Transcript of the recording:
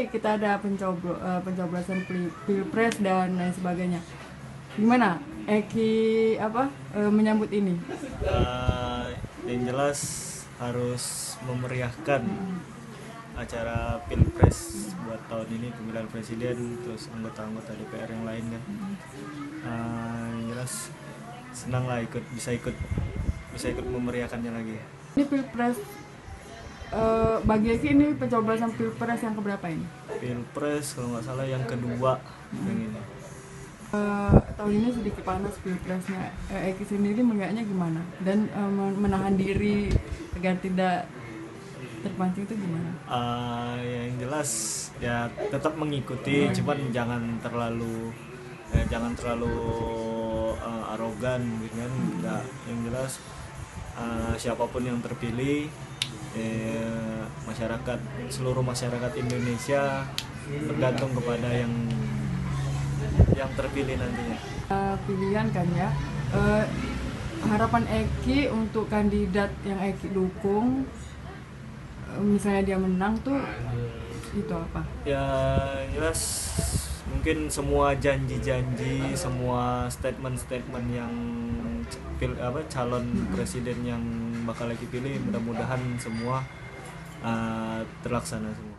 kita ada pencoblosan pilpres dan lain sebagainya. Gimana Eki menyambut ini? Yang jelas harus memeriahkan acara pilpres buat tahun ini, pemilihan presiden terus anggota-anggota DPR yang lain kan. Yang jelas senang lah bisa ikut memeriahkannya lagi. Ini pilpres bagi Eki ini pencoblosan pilpres yang keberapa ini? Pilpres kalau nggak salah yang kedua yang ini. Tahun ini sedikit panas pilpresnya. Eki sendiri melihatnya gimana? Dan menahan diri agar tidak terpancing itu gimana? Yang jelas ya tetap mengikuti, cuman jangan terlalu arogan gitu kan. Nggak, yang jelas siapapun yang terpilih, seluruh masyarakat Indonesia bergantung kepada yang terpilih nantinya. Pilihan kan ya. Harapan Eki untuk kandidat yang Eki dukung, misalnya dia menang tuh itu apa? Ya jelas mungkin semua janji-janji, semua statement-statement yang calon presiden yang bakal lagi pilih, mudah-mudahan semua terlaksana semua.